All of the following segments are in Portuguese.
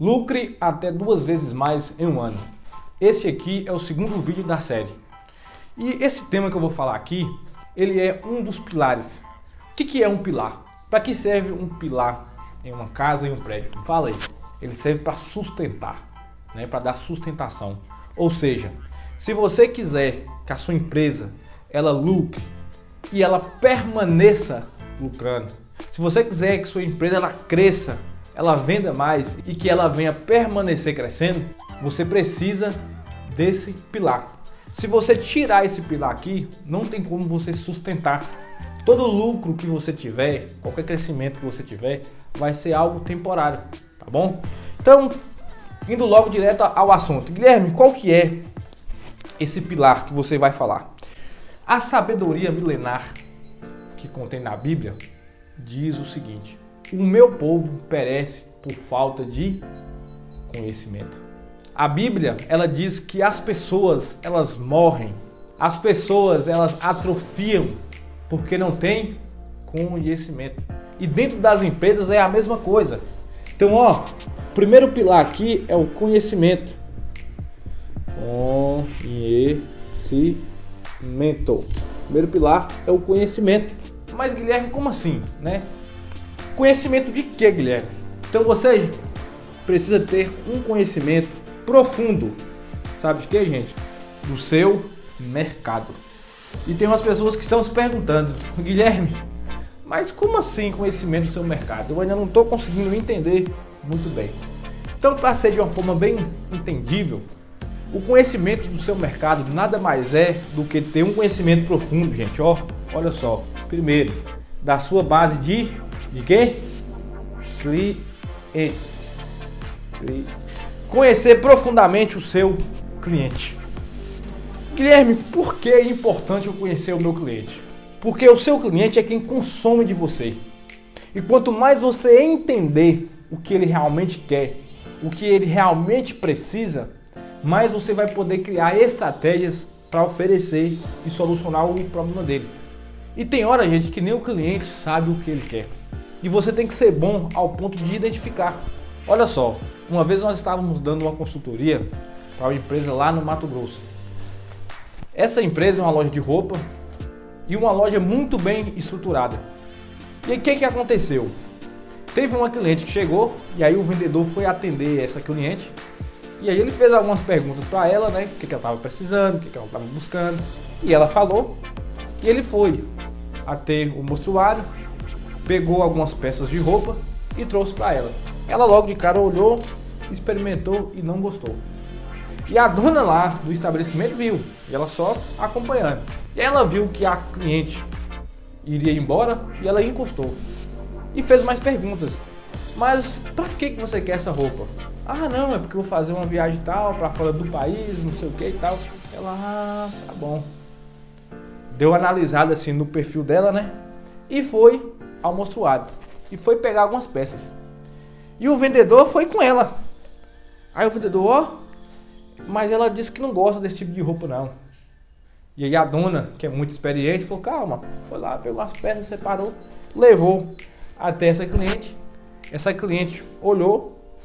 Lucre até 2 vezes mais em um ano. Este aqui é o segundo vídeo da série. E esse tema que eu vou falar aqui, ele é um dos pilares. O que é um pilar? Para que serve um pilar em uma casa e um prédio? Fala aí. Ele serve para sustentar, né? Para dar sustentação. Ou seja, se você quiser que a sua empresa ela lucre e ela permaneça lucrando, se você quiser que sua empresa ela cresça, ela venda mais e que ela venha permanecer crescendo, você precisa desse pilar. Se você tirar esse pilar aqui, não tem como você sustentar. Todo lucro que você tiver, qualquer crescimento que você tiver, vai ser algo temporário, tá bom? Então, indo logo direto ao assunto. Guilherme, qual que é esse pilar que você vai falar? A sabedoria milenar que contém na Bíblia diz o seguinte: o meu povo perece por falta de conhecimento. A Bíblia, ela diz que as pessoas, elas morrem. As pessoas, elas atrofiam porque não têm conhecimento. E dentro das empresas é a mesma coisa. Então, ó, o primeiro pilar aqui é o conhecimento. Conhecimento. O primeiro pilar é o conhecimento. Mas, Guilherme, como assim, né? Conhecimento de quê, Guilherme? Então você precisa ter um conhecimento profundo. Sabe de quê, gente? Do seu mercado. E tem umas pessoas que estão se perguntando: Guilherme, mas como assim conhecimento do seu mercado? Eu ainda não estou conseguindo entender muito bem. Então, para ser de uma forma bem entendível, o conhecimento do seu mercado nada mais é do que ter um conhecimento profundo, gente. Ó, olha só. Primeiro, da sua base de quê? Clientes. Conhecer profundamente o seu cliente. Guilherme, por que é importante eu conhecer o meu cliente? Porque o seu cliente é quem consome de você. E quanto mais você entender o que ele realmente quer, o que ele realmente precisa, mais você vai poder criar estratégias para oferecer e solucionar o problema dele. E tem hora, gente, que nem o cliente sabe o que ele quer. E você tem que ser bom ao ponto de identificar. Olha só, uma vez nós estávamos dando uma consultoria para uma empresa lá no Mato Grosso. Essa empresa é uma loja de roupa e uma loja muito bem estruturada. E aí o que aconteceu? Teve uma cliente que chegou e aí o vendedor foi atender essa cliente. E aí ele fez algumas perguntas para ela, né? O que ela estava precisando, o que ela estava buscando. E ela falou. E ele foi até o mostruário, pegou algumas peças de roupa e trouxe para ela. Ela logo de cara olhou, experimentou e não gostou. E a dona lá do estabelecimento viu, e ela só acompanhando. E ela viu que a cliente iria embora e ela encostou. E fez mais perguntas. Mas para que você quer essa roupa? Ah, não, é porque eu vou fazer uma viagem tal, para fora do país, não sei o que e tal. Ela, tá bom. Deu uma analisada assim no perfil dela, né? E foi ao mostruário. E foi pegar algumas peças. E o vendedor foi com ela. Aí o vendedor, ó, mas ela disse que não gosta desse tipo de roupa não. E aí a dona, que é muito experiente, falou: calma. Foi lá, pegou as peças, separou, levou até essa cliente. Essa cliente olhou,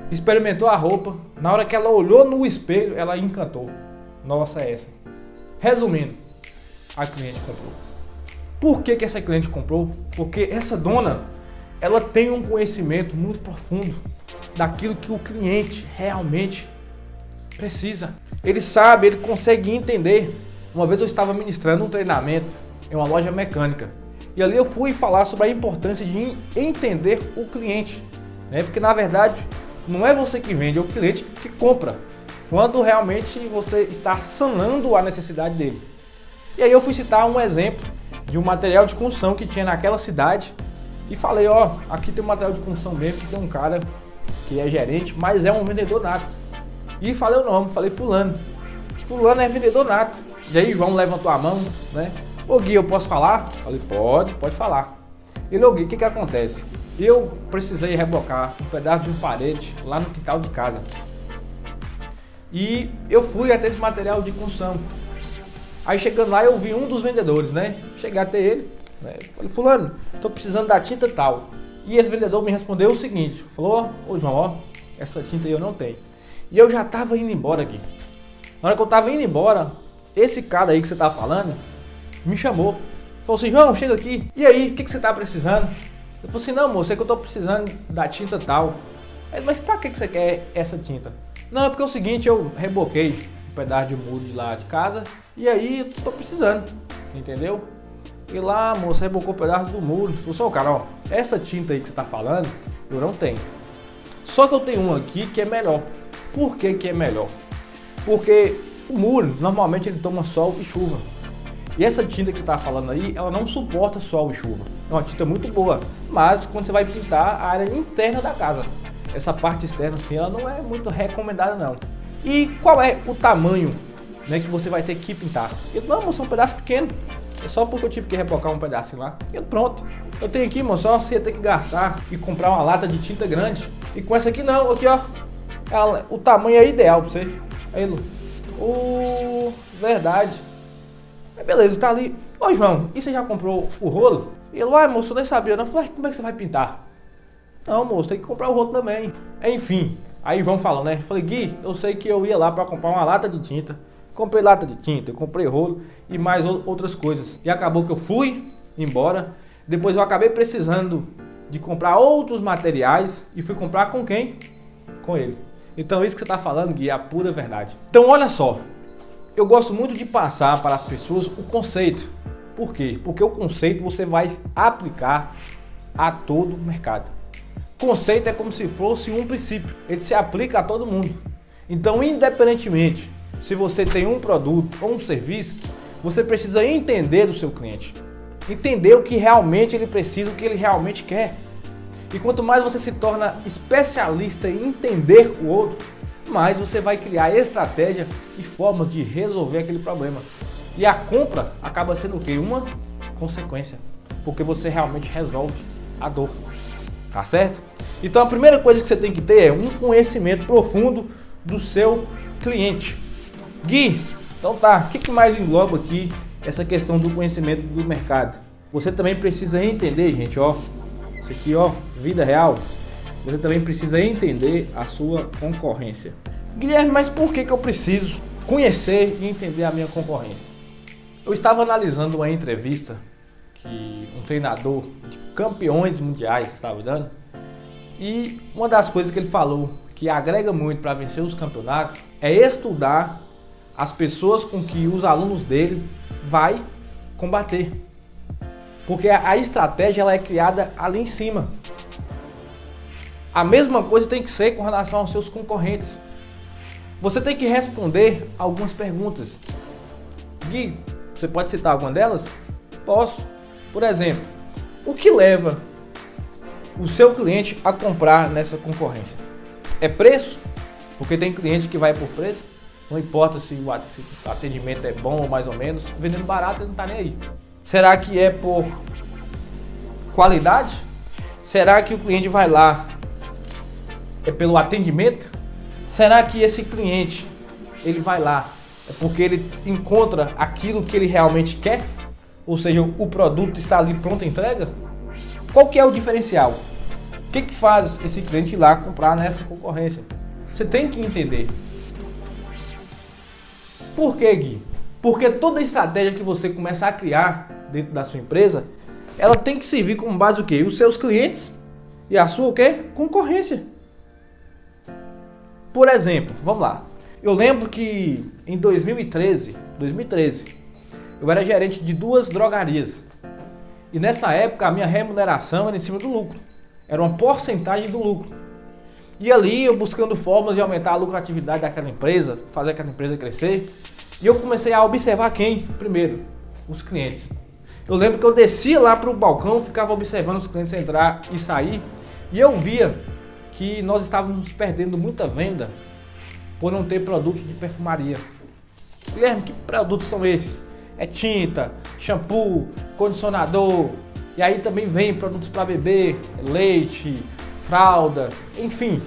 experimentou a roupa. Na hora que ela olhou no espelho, ela encantou. Nossa, essa. Resumindo, a cliente comprou. Por que essa cliente comprou? Porque essa dona, ela tem um conhecimento muito profundo daquilo que o cliente realmente precisa. Ele sabe, ele consegue entender. Uma vez eu estava ministrando um treinamento em uma loja mecânica. E ali eu fui falar sobre a importância de entender o cliente, né? Porque na verdade não é você que vende, é o cliente que compra. Quando realmente você está sanando a necessidade dele. E aí eu fui citar um exemplo de um material de construção que tinha naquela cidade. E falei, ó, aqui tem um material de construção mesmo, que tem um cara que é gerente, mas é um vendedor nato. E falei o nome, falei fulano. Fulano é vendedor nato. E aí João levantou a mão, né? Ô Gui, eu posso falar? Falei, pode falar. Ele, ô Gui, o que acontece? Eu precisei rebocar um pedaço de uma parede lá no quintal de casa. E eu fui até esse material de construção. Aí chegando lá eu vi um dos vendedores, né? Cheguei até ele, né? Falei, fulano, tô precisando da tinta tal. E esse vendedor me respondeu o seguinte, falou, ô João, ó, essa tinta aí eu não tenho. E eu já tava indo embora aqui. Na hora que eu tava indo embora, esse cara aí que você tá falando, me chamou. Falou assim, João, chega aqui. E aí, o que você tá precisando? Eu falei assim, não moço, é que eu tô precisando da tinta tal. Ele, mas pra que você quer essa tinta? Não, é porque é o seguinte, eu reboquei um pedaço de muro de lá de casa. E aí, eu tô precisando, entendeu? E lá, moça, rebocou um pedaço do muro. Falei assim, ô cara, ó, essa tinta aí que você tá falando, eu não tenho. Só que eu tenho uma aqui que é melhor. Por que que é melhor? Porque o muro, normalmente ele toma sol e chuva. E essa tinta que você tá falando aí, ela não suporta sol e chuva. É uma tinta muito boa, mas quando você vai pintar a área interna da casa, essa parte externa assim, ela não é muito recomendada não. E qual é o tamanho, né, que você vai ter que pintar? Eu, não, moço, é um pedaço pequeno. É só porque eu tive que rebocar um pedacinho lá. E pronto. Eu tenho aqui, moço, só você ia ter que gastar e comprar uma lata de tinta grande. E com essa aqui não, aqui ó, o tamanho é ideal pra você. Aí ele, verdade. Aí beleza, tá ali. Ô João, e você já comprou o rolo? E ele, uai moço, eu nem sabia não. Eu falei, como é que você vai pintar? Não moço, tem que comprar o rolo também. Enfim, aí João falou, né? Eu falei, Gui, eu sei que eu ia lá pra comprar uma lata de tinta. Comprei lata de tinta, eu comprei rolo e mais outras coisas. E acabou que eu fui embora. Depois eu acabei precisando de comprar outros materiais e fui comprar com quem? Com ele. Então isso que você está falando, Gui, é a pura verdade. Então olha só, eu gosto muito de passar para as pessoas o conceito. Por quê? Porque o conceito você vai aplicar a todo o mercado. Conceito é como se fosse um princípio, ele se aplica a todo mundo. Então independentemente se você tem um produto ou um serviço, você precisa entender do seu cliente. Entender o que realmente ele precisa, o que ele realmente quer. E quanto mais você se torna especialista em entender o outro, mais você vai criar estratégia e formas de resolver aquele problema. E a compra acaba sendo o quê? Uma consequência. Porque você realmente resolve a dor. Tá certo? Então a primeira coisa que você tem que ter é um conhecimento profundo do seu cliente. Gui, então tá, o que mais engloba aqui essa questão do conhecimento do mercado? Você também precisa entender, gente, ó, isso aqui, ó, vida real, você também precisa entender a sua concorrência. Guilherme, mas por que eu preciso conhecer e entender a minha concorrência? Eu estava analisando uma entrevista que um treinador de campeões mundiais estava dando e uma das coisas que ele falou que agrega muito para vencer os campeonatos é estudar as pessoas com que os alunos dele vai combater. Porque a estratégia ela é criada ali em cima. A mesma coisa tem que ser com relação aos seus concorrentes. Você tem que responder algumas perguntas. Gui, você pode citar alguma delas? Posso. Por exemplo, o que leva o seu cliente a comprar nessa concorrência? É preço? Porque tem cliente que vai por preço. Não importa se o atendimento é bom ou mais ou menos, vendendo barato ele não está nem aí. Será que é por qualidade? Será que o cliente vai lá é pelo atendimento? Será que esse cliente ele vai lá é porque ele encontra aquilo que ele realmente quer? Ou seja, o produto está ali pronto à entrega? Qual que é o diferencial? O que faz esse cliente ir lá comprar nessa concorrência? Você tem que entender. Por que, Gui? Porque toda estratégia que você começa a criar dentro da sua empresa, ela tem que servir como base o quê? Os seus clientes e a sua o quê? Concorrência. Por exemplo, vamos lá. Eu lembro que em 2013, eu era gerente de 2 drogarias. E nessa época a minha remuneração era em cima do lucro. Era uma porcentagem do lucro. E ali eu buscando formas de aumentar a lucratividade daquela empresa, fazer aquela empresa crescer. E eu comecei a observar quem? Primeiro, os clientes. Eu lembro que eu descia lá para o balcão, ficava observando os clientes entrar e sair. E eu via que nós estávamos perdendo muita venda por não ter produtos de perfumaria. Guilherme, que produtos são esses? É tinta, shampoo, condicionador. E aí também vem produtos para beber, leite, fralda, enfim,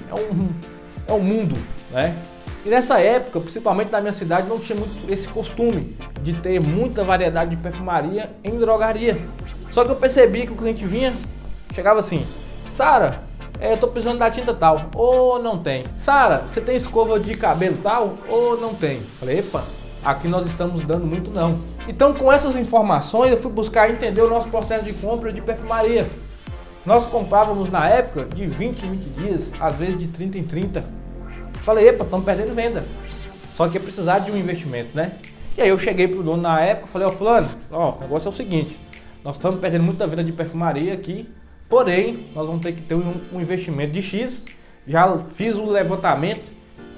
é um mundo, né? E nessa época, principalmente na minha cidade, não tinha muito esse costume de ter muita variedade de perfumaria em drogaria. Só que eu percebi que o cliente vinha, chegava assim, Sara, eu tô precisando da tinta tal, ou não tem. Sara, você tem escova de cabelo tal, ou não tem. Falei, epa, aqui nós estamos dando muito não. Então com essas informações eu fui buscar entender o nosso processo de compra de perfumaria. Nós comprávamos na época de 20 em 20 dias, às vezes de 30 em 30. Falei, epa, estamos perdendo venda. Só que ia precisar de um investimento, né? E aí eu cheguei pro dono na época e falei, ó fulano, ó, o negócio é o seguinte, nós estamos perdendo muita venda de perfumaria aqui, porém, nós vamos ter que ter um investimento de X. Já fiz o levantamento,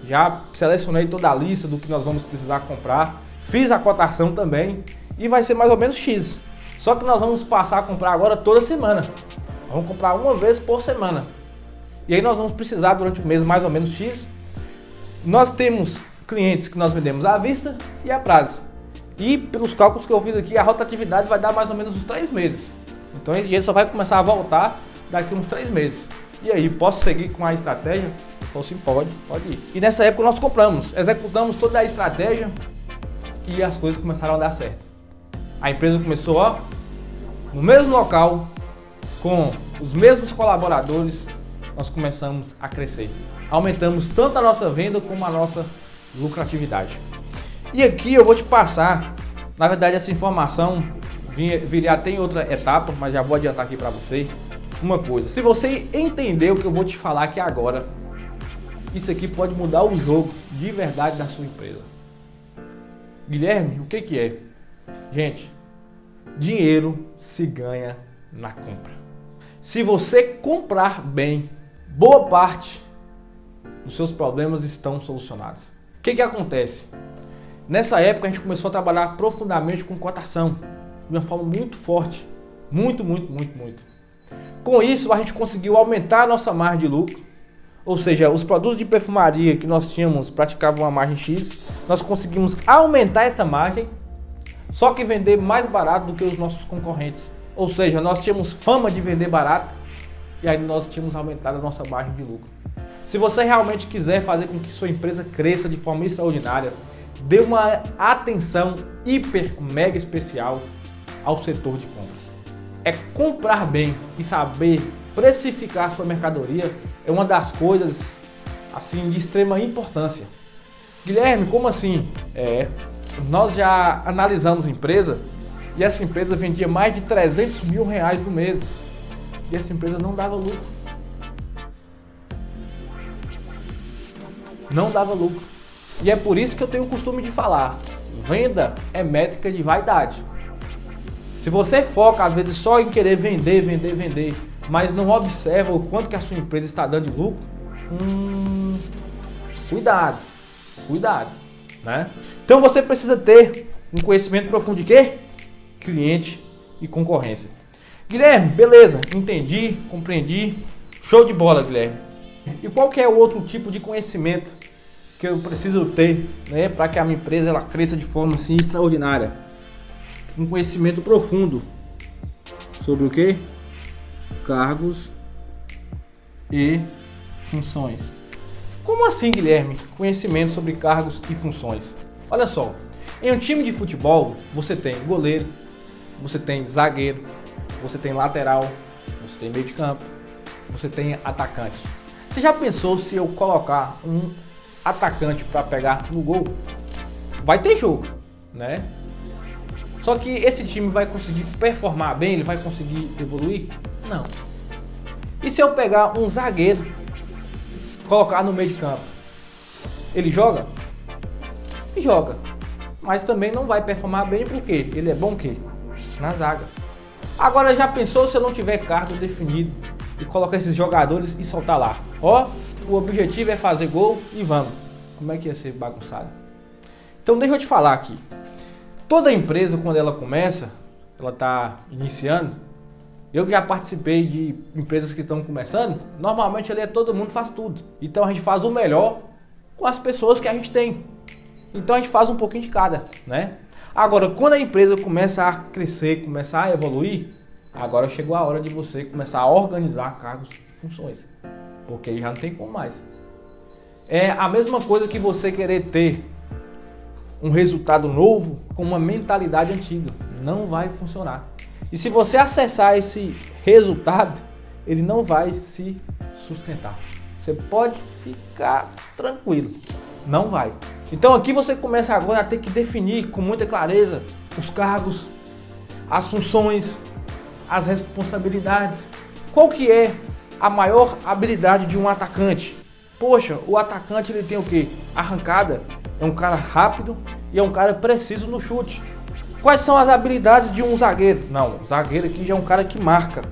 já selecionei toda a lista do que nós vamos precisar comprar, fiz a cotação também e vai ser mais ou menos X. Só que nós vamos passar a comprar agora toda semana. Vamos comprar uma vez por semana. E aí nós vamos precisar durante o mês mais ou menos X. Nós temos clientes que nós vendemos à vista e a prazo. E pelos cálculos que eu fiz aqui, a rotatividade vai dar mais ou menos uns 3 meses. Então ele só vai começar a voltar daqui uns 3 meses. E aí, posso seguir com a estratégia? Então sim, pode ir. E nessa época nós compramos, executamos toda a estratégia e as coisas começaram a dar certo. A empresa começou, ó, no mesmo local, com os mesmos colaboradores, nós começamos a crescer. Aumentamos tanto a nossa venda como a nossa lucratividade. E aqui eu vou te passar, na verdade essa informação viria até em outra etapa, mas já vou adiantar aqui para você uma coisa. Se você entender o que eu vou te falar aqui agora, isso aqui pode mudar o jogo de verdade da sua empresa. Guilherme, o que é? Gente, dinheiro se ganha na compra. Se você comprar bem, boa parte dos seus problemas estão solucionados. O que acontece? Nessa época a gente começou a trabalhar profundamente com cotação, de uma forma muito forte, muito. Com isso a gente conseguiu aumentar a nossa margem de lucro, ou seja, os produtos de perfumaria que nós tínhamos praticavam uma margem X, nós conseguimos aumentar essa margem, só que vender mais barato do que os nossos concorrentes. Ou seja, nós tínhamos fama de vender barato e aí nós tínhamos aumentado a nossa margem de lucro. Se você realmente quiser fazer com que sua empresa cresça de forma extraordinária, dê uma atenção hiper mega especial ao setor de compras. É comprar bem e saber precificar sua mercadoria é uma das coisas assim de extrema importância. Guilherme, como assim? Nós já analisamos empresa e essa empresa vendia mais de 300 mil reais no mês e essa empresa não dava lucro. Não dava lucro. E é por isso que eu tenho o costume de falar, venda é métrica de vaidade. Se você foca às vezes só em querer vender, mas não observa o quanto que a sua empresa está dando de lucro, cuidado, né? Então você precisa ter um conhecimento profundo de quê? Cliente e concorrência. Guilherme, beleza, entendi, compreendi, show de bola, Guilherme. E qual que é o outro tipo de conhecimento que eu preciso ter, né, para que a minha empresa ela cresça de forma assim extraordinária? Um conhecimento profundo sobre o que? Cargos e funções. Como assim, Guilherme? Conhecimento sobre cargos e funções. Olha só, em um time de futebol você tem goleiro, você tem zagueiro, você tem lateral, você tem meio de campo, você tem atacante. Você já pensou se eu colocar um atacante para pegar no gol? Vai ter jogo, né? Só que esse time vai conseguir performar bem? Ele vai conseguir evoluir? Não. E se eu pegar um zagueiro, colocar no meio de campo? Ele joga? Joga. Mas também não vai performar bem porque ele é bom o quê? Na zaga. Agora já pensou se eu não tiver cargo definido e colocar esses jogadores e soltar lá? Ó, o objetivo é fazer gol e vamos. Como é que ia ser bagunçado? Então deixa eu te falar aqui. Toda empresa, quando ela começa, ela está iniciando. Eu já participei de empresas que estão começando. Normalmente ali todo mundo faz tudo. Então a gente faz o melhor com as pessoas que a gente tem. Então a gente faz um pouquinho de cada, né? Agora, quando a empresa começa a crescer, começar a evoluir, agora chegou a hora de você começar a organizar cargos e funções. Porque aí já não tem como mais. É a mesma coisa que você querer ter um resultado novo com uma mentalidade antiga. Não vai funcionar. E se você acessar esse resultado ele não vai se sustentar. Você pode ficar tranquilo, não vai. Então aqui você começa agora a ter que definir com muita clareza os cargos, as funções, as responsabilidades. Qual que é a maior habilidade de um atacante? Poxa, o atacante ele tem o quê? Arrancada, é um cara rápido e é um cara preciso no chute. Quais são as habilidades de um zagueiro? Não, o zagueiro aqui já é um cara que marca.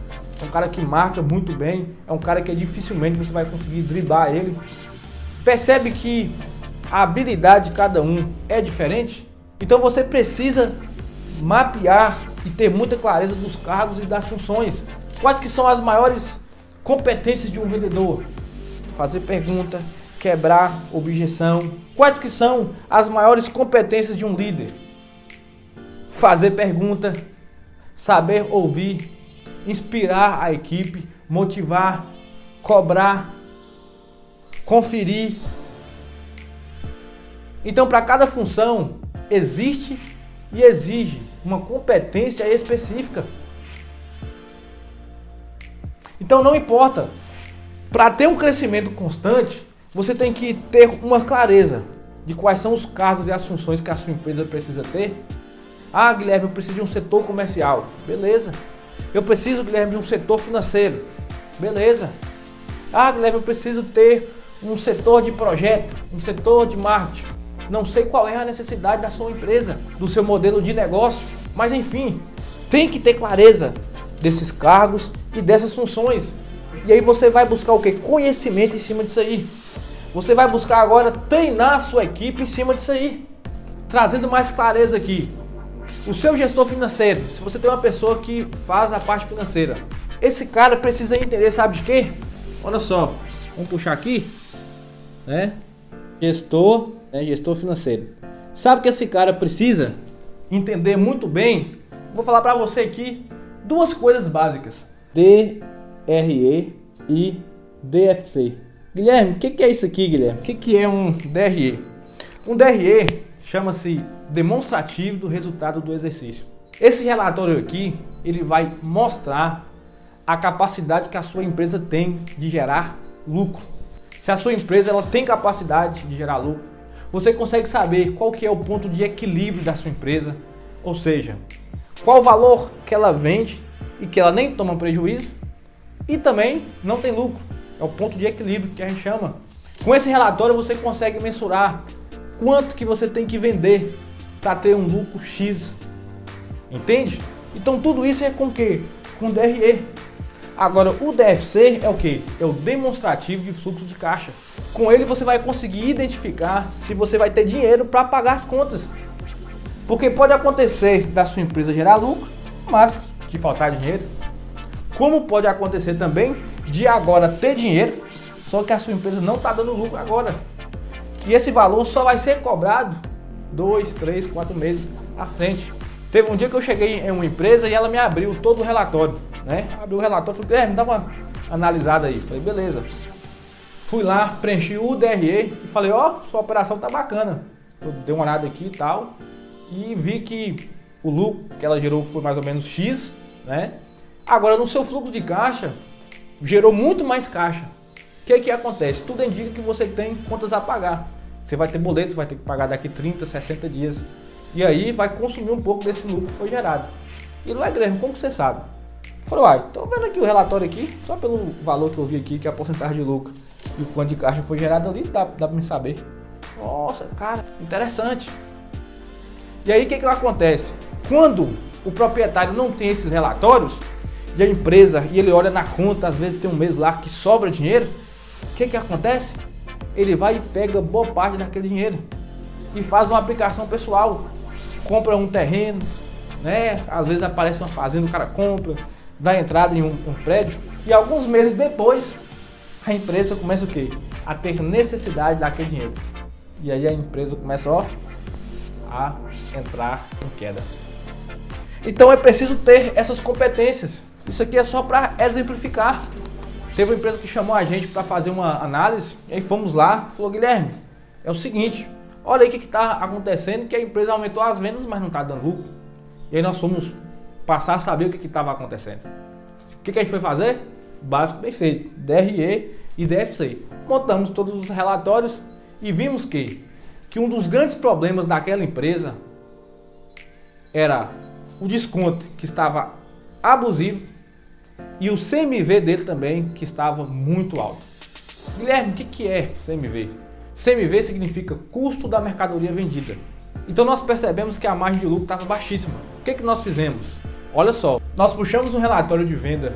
É um cara que marca muito bem, é um cara que dificilmente você vai conseguir driblar ele. Percebe que a habilidade de cada um é diferente? Então você precisa mapear e ter muita clareza dos cargos e das funções. Quais que são as maiores competências de um vendedor? Fazer pergunta, quebrar objeção. Quais que são as maiores competências de um líder? Fazer pergunta, saber ouvir, inspirar a equipe, motivar, cobrar, conferir. Então, para cada função, existe e exige uma competência específica. Então, não importa. Para ter um crescimento constante, você tem que ter uma clareza de quais são os cargos e as funções que a sua empresa precisa ter. Ah, Guilherme, eu preciso de um setor comercial. Beleza. Eu preciso, Guilherme, de um setor financeiro. Beleza. Ah, Guilherme, eu preciso ter um setor de projeto, um setor de marketing. Não sei qual é a necessidade da sua empresa, do seu modelo de negócio, mas enfim, tem que ter clareza desses cargos e dessas funções. E aí você vai buscar o quê? Conhecimento em cima disso aí. Você vai buscar agora treinar a sua equipe em cima disso aí. Trazendo mais clareza aqui. O seu gestor financeiro, se você tem uma pessoa que faz a parte financeira, esse cara precisa entender, sabe de quê? Olha só, vamos puxar aqui, né? Gestor financeiro. Sabe que esse cara precisa entender muito bem? Vou falar para você aqui duas coisas básicas: DRE e DFC. Guilherme, o que é isso aqui, Guilherme? O que é um DRE? Um DRE chama-se demonstrativo do resultado do exercício. Esse relatório aqui, ele vai mostrar a capacidade que a sua empresa tem de gerar lucro. Se a sua empresa ela tem capacidade de gerar lucro, você consegue saber qual que é o ponto de equilíbrio da sua empresa, ou seja, qual o valor que ela vende e que ela nem toma prejuízo e também não tem lucro. É o ponto de equilíbrio que a gente chama. Com esse relatório você consegue mensurar quanto que você tem que vender para ter um lucro X. Entende? Então tudo isso é com o quê? Com DRE. Agora o DFC é o quê? É o demonstrativo de fluxo de caixa. Com ele você vai conseguir identificar se você vai ter dinheiro para pagar as contas. Porque pode acontecer da sua empresa gerar lucro, mas de faltar dinheiro. Como pode acontecer também de agora ter dinheiro, só que a sua empresa não está dando lucro agora. E esse valor só vai ser cobrado 2, 3, 4 meses à frente. Teve um dia que eu cheguei em uma empresa e ela me abriu todo o relatório, né? Abriu o relatório, falei, me dá uma analisada aí. Falei, beleza. Fui lá, preenchi o DRE e falei, sua operação tá bacana. Eu dei uma olhada aqui e tal e vi que o lucro que ela gerou foi mais ou menos X, né? Agora no seu fluxo de caixa gerou muito mais caixa. O que acontece? Tudo indica que você tem contas a pagar. Você vai ter boletos, vai ter que pagar daqui 30, 60 dias. E aí vai consumir um pouco desse lucro que foi gerado. E não é, Guilherme, como você sabe? Eu falei, tô vendo aqui o relatório aqui, só pelo valor que eu vi aqui, que é a porcentagem de lucro e o quanto de caixa foi gerado ali, dá pra me saber. Nossa, cara, interessante. E aí o que acontece? Quando o proprietário não tem esses relatórios, e a empresa, e ele olha na conta, às vezes tem um mês lá que sobra dinheiro, o que acontece? Ele vai e pega boa parte daquele dinheiro e faz uma aplicação pessoal. Compra um terreno, né? Às vezes aparece uma fazenda, o cara compra, dá entrada em um prédio e alguns meses depois a empresa começa o quê? A ter necessidade daquele dinheiro. E aí a empresa começa a entrar em queda. Então é preciso ter essas competências. Isso aqui é só para exemplificar. Teve uma empresa que chamou a gente para fazer uma análise, e aí fomos lá, falou, Guilherme, é o seguinte, olha aí o que está acontecendo, que a empresa aumentou as vendas, mas não está dando lucro. E aí nós fomos passar a saber o que estava acontecendo. O que a gente foi fazer? básico bem feito, DRE e DFC. Montamos todos os relatórios e vimos que um dos grandes problemas daquela empresa era o desconto, que estava abusivo, e o CMV dele também, que estava muito alto. Guilherme, o que é CMV? CMV significa custo da mercadoria vendida. Então nós percebemos que a margem de lucro estava baixíssima. O que nós fizemos? Olha só, nós puxamos um relatório de venda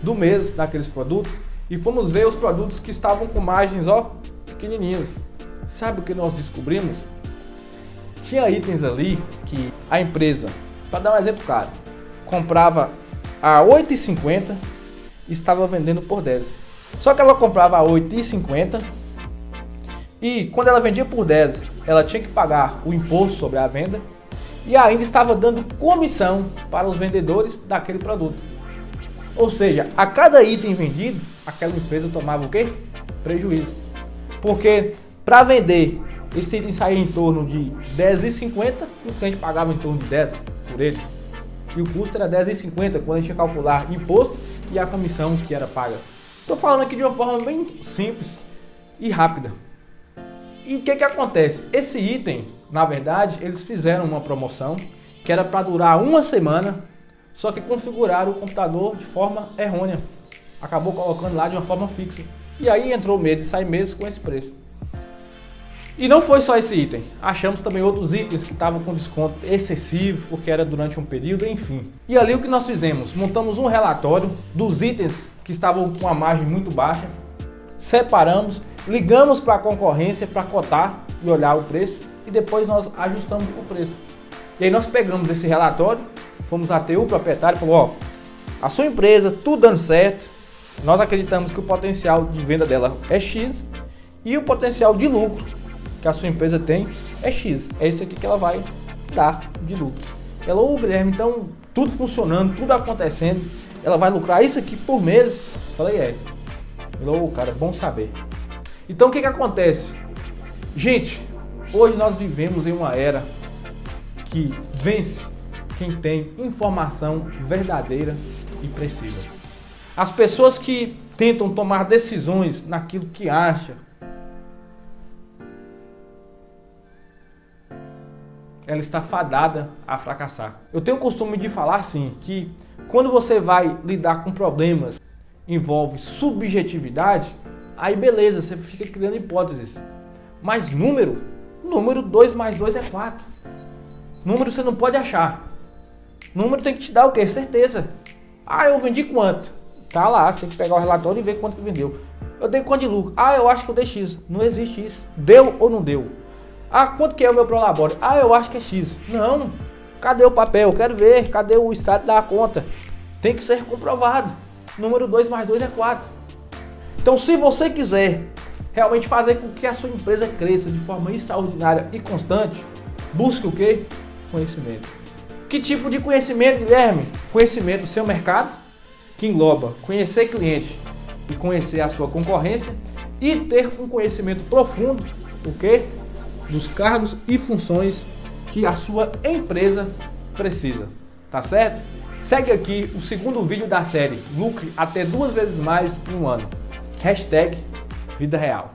do mês daqueles produtos e fomos ver os produtos que estavam com margens, pequenininhas. Sabe o que nós descobrimos? Tinha itens ali que a empresa, para dar um exemplo claro, comprava a R$ 8,50 e estava vendendo por 10. Só que ela comprava a R$ 8,50 e quando ela vendia por 10, ela tinha que pagar o imposto sobre a venda e ainda estava dando comissão para os vendedores daquele produto. Ou seja, a cada item vendido, aquela empresa tomava o quê? Prejuízo. Porque para vender, esse item saía em torno de R$ 10,50 e o cliente pagava em torno de 10 por ele. E o custo era R$ 10,50 quando a gente ia calcular imposto e a comissão que era paga. Estou falando aqui de uma forma bem simples e rápida. E o que acontece? Esse item, na verdade, eles fizeram uma promoção que era para durar uma semana, só que configuraram o computador de forma errônea. Acabou colocando lá de uma forma fixa. E aí entrou meses e sai meses com esse preço. E não foi só esse item. Achamos também outros itens que estavam com desconto excessivo, porque era durante um período, enfim. E ali o que nós fizemos? Montamos um relatório dos itens que estavam com a margem muito baixa, separamos, ligamos para a concorrência para cotar e olhar o preço e depois nós ajustamos o preço. E aí nós pegamos esse relatório, fomos até o proprietário e falou, a sua empresa, tudo dando certo, nós acreditamos que o potencial de venda dela é X e o potencial de lucro que a sua empresa tem é X. É isso aqui que ela vai dar de lucro. Ela, Guilherme, então tudo funcionando, tudo acontecendo, ela vai lucrar isso aqui por mês? Falei, é. Ele, cara, bom saber. Então o que acontece? Gente, hoje nós vivemos em uma era que vence quem tem informação verdadeira e precisa. As pessoas que tentam tomar decisões naquilo que acham, ela está fadada a fracassar. Eu tenho o costume de falar assim, que quando você vai lidar com problemas, envolve subjetividade, aí beleza, você fica criando hipóteses. Mas número 2 mais 2 é 4. Número você não pode achar. Número tem que te dar o quê? Certeza. Eu vendi quanto? Tá lá, tem que pegar o relatório e ver quanto que vendeu. Eu dei quanto de lucro? Eu acho que eu dei X. Não existe isso. Deu ou não deu? Quanto que é o meu prolabore? Eu acho que é X. Não. Cadê o papel? Eu quero ver. Cadê o extrato da conta? Tem que ser comprovado. Número 2 mais 2 é 4. Então, se você quiser realmente fazer com que a sua empresa cresça de forma extraordinária e constante, busque o quê? Conhecimento. Que tipo de conhecimento, Guilherme? Conhecimento do seu mercado, que engloba conhecer cliente e conhecer a sua concorrência e ter um conhecimento profundo, o quê? Dos cargos e funções que a sua empresa precisa, tá certo? Segue aqui o segundo vídeo da série Lucre até 2 vezes mais em um ano. #Vida Real.